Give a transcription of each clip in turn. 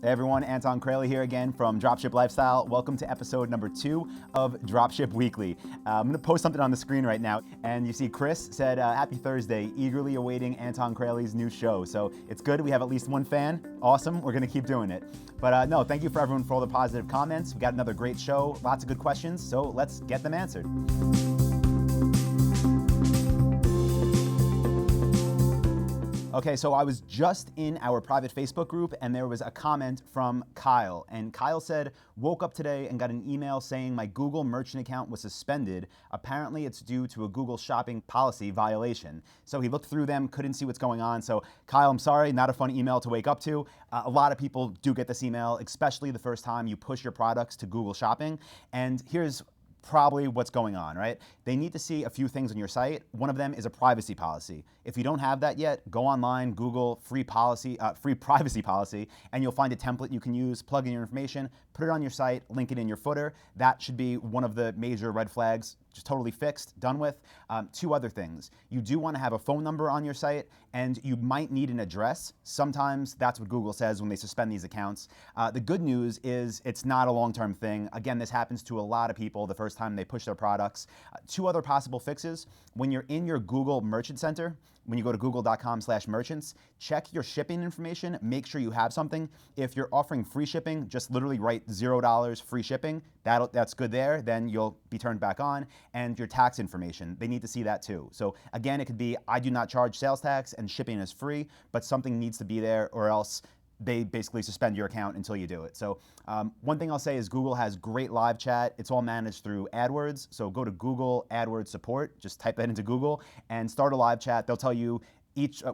Hey everyone, Anton Crayley here again from Dropship Lifestyle. Welcome to episode number 2 of Dropship Weekly. I'm going to post something on the screen right now, and you see Chris said, happy Thursday, eagerly awaiting Anton Crayley's new show. So it's good, we have at least one fan. Awesome, we're going to keep doing it. But no, thank you for everyone for all the positive comments. We got another great show, lots of good questions, so let's get them answered. Okay, so I was just in our private Facebook group and there was a comment from Kyle. And Kyle said, woke up today and got an email saying my Google merchant account was suspended. Apparently it's due to a Google shopping policy violation. So he looked through them, couldn't see what's going on. So Kyle, I'm sorry, not a fun email to wake up to. A lot of people do get this email, especially the first time you push your products to Google Shopping. And here's probably what's going on, right? They need to see a few things on your site. One of them is a privacy policy. If you don't have that yet, go online, Google free privacy policy, and you'll find a template you can use, plug in your information, put it on your site, link it in your footer. That should be one of the major red flags, just totally fixed, done with. Two other things. You do want to have a phone number on your site, and you might need an address. Sometimes that's what Google says when they suspend these accounts. The good news is it's not a long-term thing. Again, this happens to a lot of people the first time they push their products. Two other possible fixes. When you're in your Google Merchant Center, when you go to google.com/merchants, check your shipping information, make sure you have something. If you're offering free shipping, just literally write $0 free shipping. That's good there, then you'll be turned back on. And your tax information, they need to see that too. So again, it could be, I do not charge sales tax and shipping is free, but something needs to be there or else they basically suspend your account until you do it. So one thing I'll say is Google has great live chat. It's all managed through Adwords. So go to Google AdWords support, just type that into Google and start a live chat. They'll tell you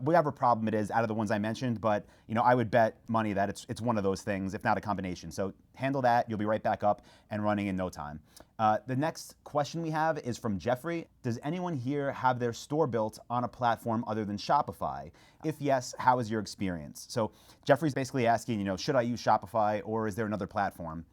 whatever problem it is out of the ones I mentioned, but I would bet money that it's one of those things, if not a combination. So handle that, you'll be right back up and running in no time. The next question we have is from Jeffrey. Does anyone here have their store built on a platform other than Shopify? If yes, how is your experience? So Jeffrey's basically asking, should I use Shopify or is there another platform?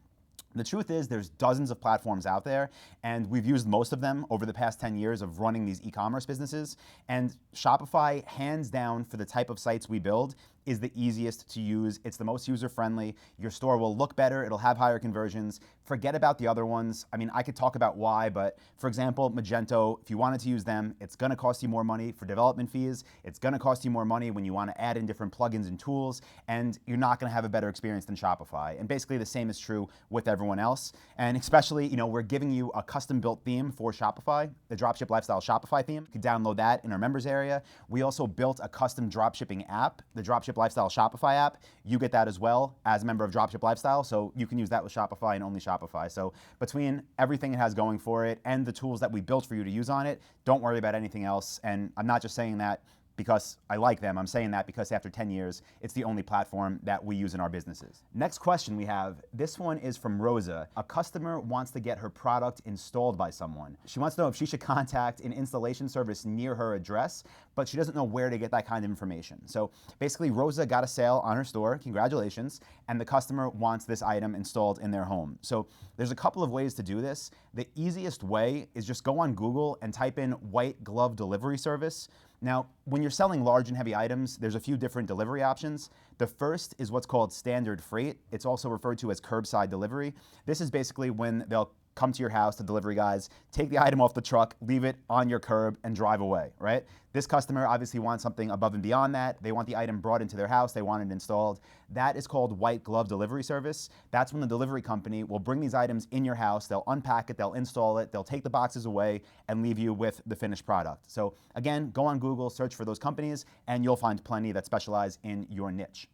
The truth is there's dozens of platforms out there, and we've used most of them over the past 10 years of running these e-commerce businesses. And Shopify, hands down, for the type of sites we build, is the easiest to use. It's the most user-friendly. Your store will look better. It'll have higher conversions. Forget about the other ones. I mean, I could talk about why, but for example, Magento, if you wanted to use them, it's gonna cost you more money for development fees. It's gonna cost you more money when you wanna add in different plugins and tools, and you're not gonna have a better experience than Shopify. And basically the same is true with everyone else. And especially, we're giving you a custom-built theme for Shopify, the Dropship Lifestyle Shopify theme. You can download that in our members area. We also built a custom dropshipping app, the Dropship Lifestyle Shopify app. You get that as well as a member of Dropship Lifestyle, so you can use that with Shopify and only Shopify. So between everything it has going for it and the tools that we built for you to use on it, don't worry about anything else. And I'm not just saying that because I like them. I'm saying that because after 10 years, it's the only platform that we use in our businesses. Next question we have, this one is from Rosa. A customer wants to get her product installed by someone. She wants to know if she should contact an installation service near her address, but she doesn't know where to get that kind of information. So basically, Rosa got a sale on her store, congratulations, and the customer wants this item installed in their home. So there's a couple of ways to do this. The easiest way is just go on Google and type in white glove delivery service. Now, when you're selling large and heavy items, there's a few different delivery options. The first is what's called standard freight. It's also referred to as curbside delivery. This is basically when they'll come to your house, the delivery guys, take the item off the truck, leave it on your curb, and drive away, right? This customer obviously wants something above and beyond that. They want the item brought into their house. They want it installed. That is called white glove delivery service. That's when the delivery company will bring these items in your house. They'll unpack it, they'll install it, they'll take the boxes away and leave you with the finished product. So again, go on Google, search for those companies, and you'll find plenty that specialize in your niche.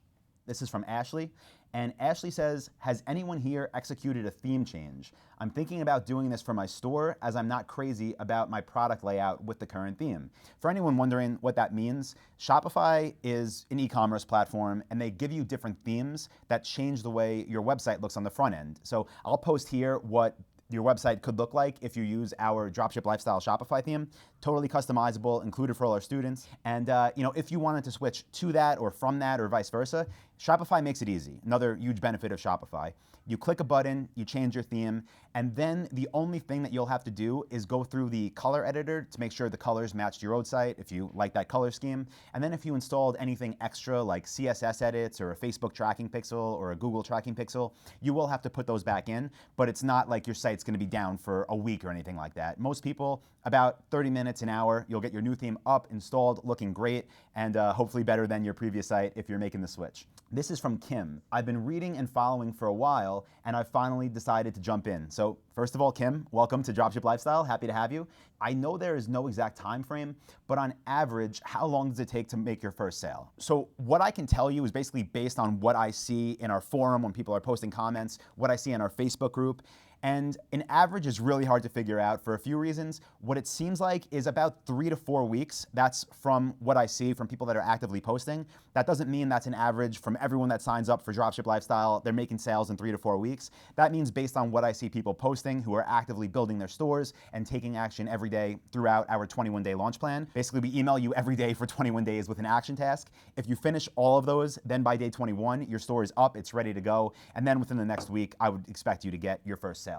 This is from Ashley. And Ashley says, has anyone here executed a theme change? I'm thinking about doing this for my store as I'm not crazy about my product layout with the current theme. For anyone wondering what that means, Shopify is an e-commerce platform and they give you different themes that change the way your website looks on the front end. So I'll post here what your website could look like if you use our Dropship Lifestyle Shopify theme. Totally customizable, included for all our students. And if you wanted to switch to that or from that or vice versa, Shopify makes it easy. Another huge benefit of Shopify. You click a button, you change your theme, and then the only thing that you'll have to do is go through the color editor to make sure the colors match your own site if you like that color scheme. And then if you installed anything extra like CSS edits or a Facebook tracking pixel or a Google tracking pixel, you will have to put those back in, but it's not like your site's gonna be down for a week or anything like that. Most people, about 30 minutes, an hour, you'll get your new theme up, installed, looking great, and hopefully better than your previous site if you're making the switch. This is from Kim. I've been reading and following for a while, and I've finally decided to jump in. So first of all, Kim, welcome to Dropship Lifestyle. Happy to have you. I know there is no exact time frame, but on average, how long does it take to make your first sale? So what I can tell you is basically based on what I see in our forum when people are posting comments, what I see in our Facebook group. And an average is really hard to figure out for a few reasons. What it seems like is about 3 to 4 weeks. That's from what I see from people that are actively posting. That doesn't mean that's an average from everyone that signs up for Dropship Lifestyle. They're making sales in 3 to 4 weeks. That means based on what I see people posting who are actively building their stores and taking action every day throughout our 21-day launch plan. Basically, we email you every day for 21 days with an action task. If you finish all of those, then by day 21, your store is up, it's ready to go. And then within the next week, I would expect you to get your first sale.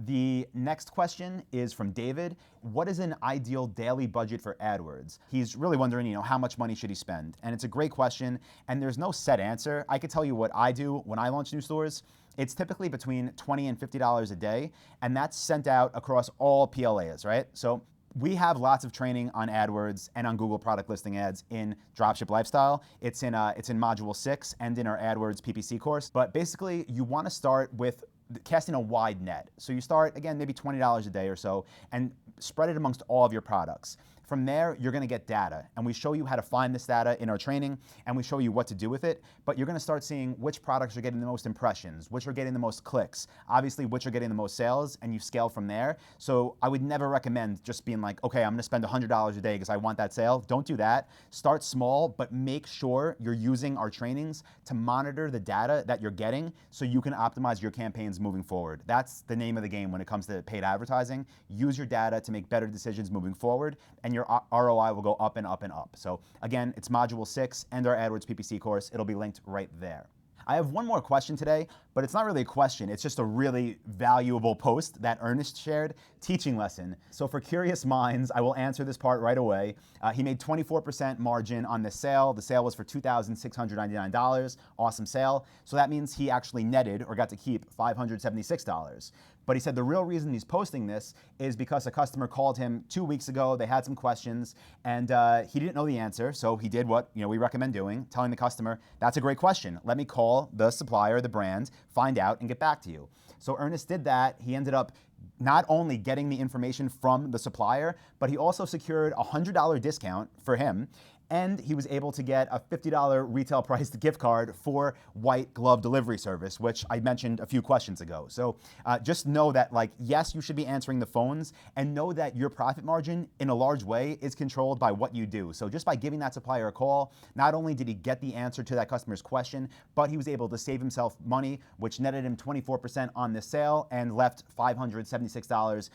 The next question is from David. What is an ideal daily budget for Adwords? He's really wondering, how much money should he spend? And it's a great question, and there's no set answer. I could tell you what I do when I launch new stores. It's typically between $20 and $50 a day, and that's sent out across all PLAs, right? So we have lots of training on AdWords and on Google product listing ads in Dropship Lifestyle. It's in Module 6 and in our AdWords PPC course. But basically, you want to start with casting a wide net. So you start, again, maybe $20 a day or so, and spread it amongst all of your products. From there, you're gonna get data, and we show you how to find this data in our training, and we show you what to do with it, but you're gonna start seeing which products are getting the most impressions, which are getting the most clicks, obviously which are getting the most sales, and you scale from there. So I would never recommend just being like, okay, I'm gonna spend $100 a day because I want that sale. Don't do that. Start small, but make sure you're using our trainings to monitor the data that you're getting so you can optimize your campaigns moving forward. That's the name of the game when it comes to paid advertising. Use your data to make better decisions moving forward, and your ROI will go up and up and up. So again, it's Module 6 and our AdWords PPC course. It'll be linked right there. I have one more question today, but it's not really a question. It's just a really valuable post that Ernest shared, teaching lesson. So for curious minds, I will answer this part right away. He made 24% margin on the sale. The sale was for $2,699. Awesome sale. So that means he actually netted or got to keep $576. But he said the real reason he's posting this is because a customer called him 2 weeks ago. They had some questions, and he didn't know the answer. So he did what we recommend doing, telling the customer, that's a great question. Let me call the supplier, the brand, find out, and get back to you. So Ernest did that. He ended up not only getting the information from the supplier, but he also secured a $100 discount for him. And he was able to get a $50 retail priced gift card for white glove delivery service, which I mentioned a few questions ago. So just know that, yes, you should be answering the phones, and know that your profit margin in a large way is controlled by what you do. So just by giving that supplier a call, not only did he get the answer to that customer's question, but he was able to save himself money, which netted him 24% on this sale and left $576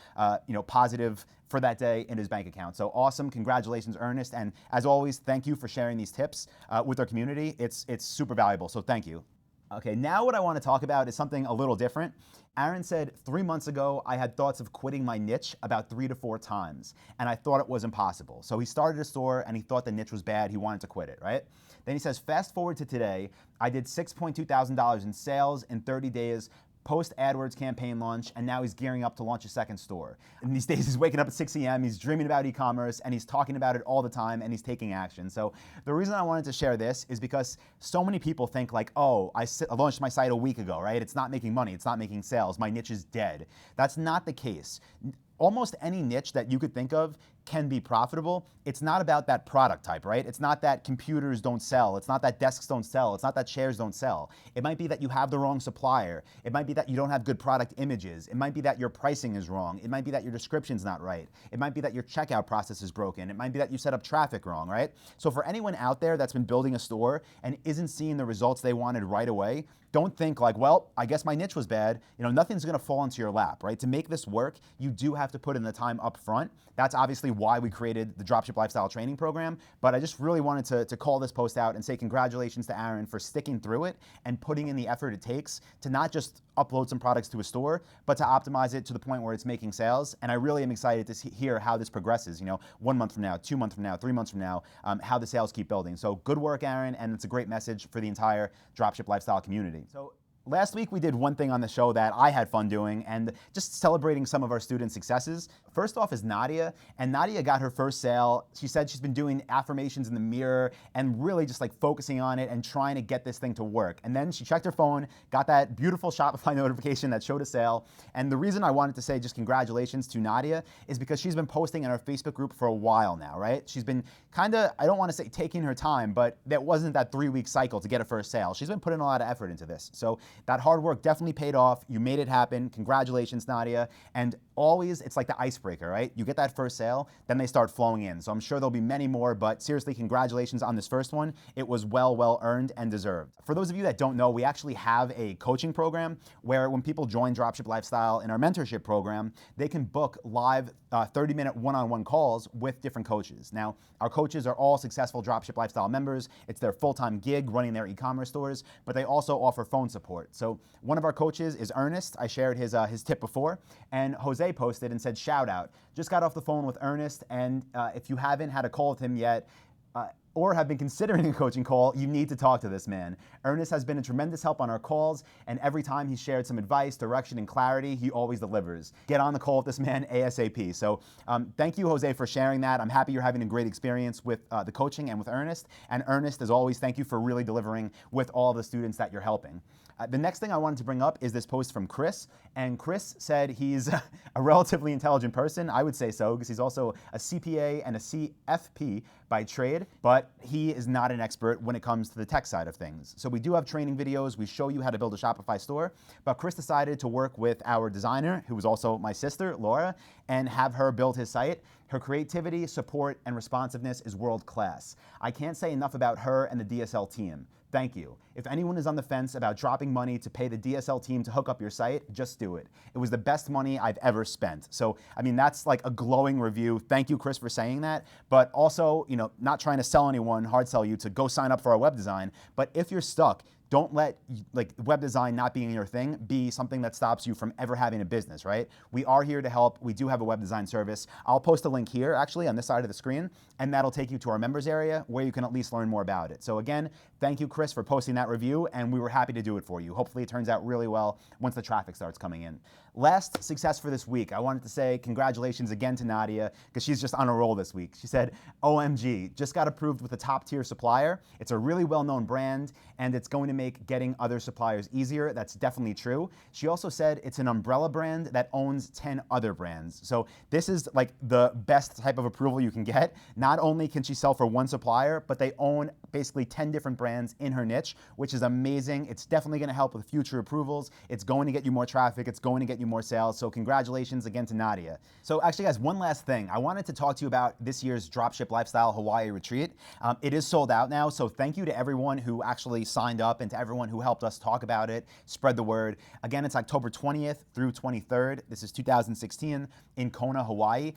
positive for that day in his bank account. So awesome. Congratulations, Ernest. And as always, thank you for sharing these tips with our community. It's super valuable, so thank you. Okay, now what I want to talk about is something a little different. Aaron said 3 months ago, I had thoughts of quitting my niche about 3 to 4 times, and I thought it was impossible. So he started a store and he thought the niche was bad. He wanted to quit it, right? Then he says, fast forward to today, I did $6.2 thousand in sales in 30 days, post AdWords campaign launch, and now he's gearing up to launch a second store. And these days he's waking up at 6 a.m., he's dreaming about e-commerce, and he's talking about it all the time, and he's taking action. So the reason I wanted to share this is because so many people think oh, I launched my site a week ago, right? It's not making money, it's not making sales, my niche is dead. That's not the case. Almost any niche that you could think of can be profitable. It's not about that product type, right? It's not that computers don't sell. It's not that desks don't sell. It's not that chairs don't sell. It might be that you have the wrong supplier. It might be that you don't have good product images. It might be that your pricing is wrong. It might be that your description's not right. It might be that your checkout process is broken. It might be that you set up traffic wrong, right? So for anyone out there that's been building a store and isn't seeing the results they wanted right away, don't think well, I guess my niche was bad. Nothing's gonna fall into your lap, right? To make this work, you do have to put in the time up front. That's obviously actually why we created the Dropship Lifestyle Training Program, but I just really wanted to call this post out and say congratulations to Aaron for sticking through it and putting in the effort it takes to not just upload some products to a store, but to optimize it to the point where it's making sales. And I really am excited to hear how this progresses, 1 month from now, 2 months from now, 3 months from now, how the sales keep building. So good work, Aaron, and it's a great message for the entire Dropship Lifestyle community. So last week we did one thing on the show that I had fun doing and just celebrating some of our students' successes. First off is Nadia, and Nadia got her first sale. She said she's been doing affirmations in the mirror and really just like focusing on it and trying to get this thing to work. And then she checked her phone, got that beautiful Shopify notification that showed a sale. And the reason I wanted to say just congratulations to Nadia is because she's been posting in our Facebook group for a while now, right? She's been kind of, I don't want to say taking her time, but that wasn't that 3-week cycle to get a first sale. She's been putting a lot of effort into this. So that hard work definitely paid off. You made it happen. Congratulations, Nadia. And always, it's like the icebreaker, right? You get that first sale, then they start flowing in. So I'm sure there'll be many more, but seriously, congratulations on this first one. It was well earned and deserved. For those of you that don't know, we actually have a coaching program where when people join Dropship Lifestyle in our mentorship program, they can book live 30-minute one-on-one calls with different coaches. Now, our coaches are all successful Dropship Lifestyle members. It's their full-time gig running their e-commerce stores, but they also offer phone support. So one of our coaches is Ernest. I shared his tip before, and Jose posted and said, shout out. Just got off the phone with Ernest, and if you haven't had a call with him yet, or have been considering a coaching call, you need to talk to this man. Ernest has been a tremendous help on our calls, and every time he's shared some advice, direction, and clarity, he always delivers. Get on the call with this man ASAP. So thank you, Jose, for sharing that. I'm happy you're having a great experience with the coaching and with Ernest. And Ernest, as always, thank you for really delivering with all the students that you're helping. The next thing I wanted to bring up is this post from Chris. And Chris said he's a relatively intelligent person. I would say so, because he's also a CPA and a CFP by trade, but he is not an expert when it comes to the tech side of things. So we do have training videos. We show you how to build a Shopify store, but Chris decided to work with our designer, who was also my sister, Laura, and have her build his site. Her creativity, support, and responsiveness is world class. I can't say enough about her and the DSL team. Thank you. If anyone is on the fence about dropping money to pay the DSL team to hook up your site, just do it. It was the best money I've ever spent. So, I mean, that's like a glowing review. Thank you, Chris, for saying that. But also, not trying to sell anyone, hard sell you to go sign up for our web design. But if you're stuck, don't let web design not being your thing be something that stops you from ever having a business, right? We are here to help. We do have a web design service. I'll post a link here, actually, on this side of the screen, and that'll take you to our members area where you can at least learn more about it. So again, thank you, Chris, for posting that review, and we were happy to do it for you. Hopefully it turns out really well once the traffic starts coming in. Last success for this week, I wanted to say congratulations again to Nadia, because she's just on a roll this week. She said, OMG, just got approved with a top tier supplier. It's a really well-known brand, and it's going to make getting other suppliers easier. That's definitely true. She also said it's an umbrella brand that owns 10 other brands. So this is like the best type of approval you can get. Not only can she sell for one supplier, but they own basically 10 different brands in her niche, which is amazing. It's definitely going to help with future approvals. It's going to get you more traffic. It's going to get you more sales. So congratulations again to Nadia. So actually, guys, one last thing. I wanted to talk to you about this year's Dropship Lifestyle Hawaii retreat. It is sold out now. So thank you to everyone who actually signed up and to everyone who helped us talk about it, spread the word. Again, it's October 20th through 23rd. This is 2016 in Kona, Hawaii.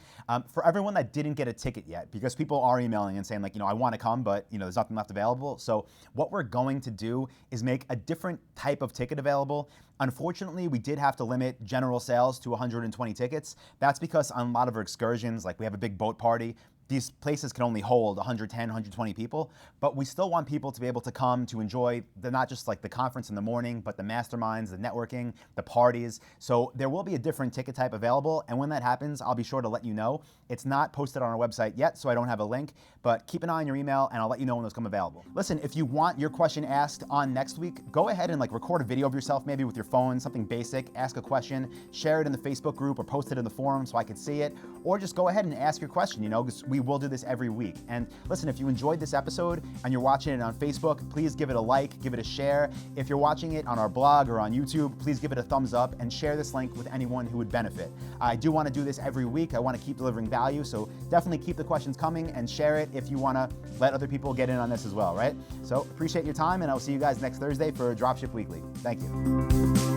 For everyone that didn't get a ticket yet, because people are emailing and saying like, I want to come, but there's nothing left available. So what we're going to do is make a different type of ticket available. Unfortunately, we did have to limit general sales to 120 tickets. That's because on a lot of our excursions, like we have a big boat party, these places can only hold 110, 120 people, but we still want people to be able to come to enjoy not just like the conference in the morning, but the masterminds, the networking, the parties. So there will be a different ticket type available, and when that happens, I'll be sure to let you know. It's not posted on our website yet, so I don't have a link, but keep an eye on your email, and I'll let you know when those come available. Listen, if you want your question asked on next week, go ahead and record a video of yourself, maybe with your phone, something basic, ask a question, share it in the Facebook group, or post it in the forum so I can see it, or just go ahead and ask your question, because we will do this every week. And listen, if you enjoyed this episode and you're watching it on Facebook, please give it a like, give it a share. If you're watching it on our blog or on YouTube, please give it a thumbs up and share this link with anyone who would benefit. I do want to do this every week. I want to keep delivering value, so definitely keep the questions coming and share it if you want to let other people get in on this as well, right? So appreciate your time, and I'll see you guys next Thursday for Dropship Weekly. Thank you.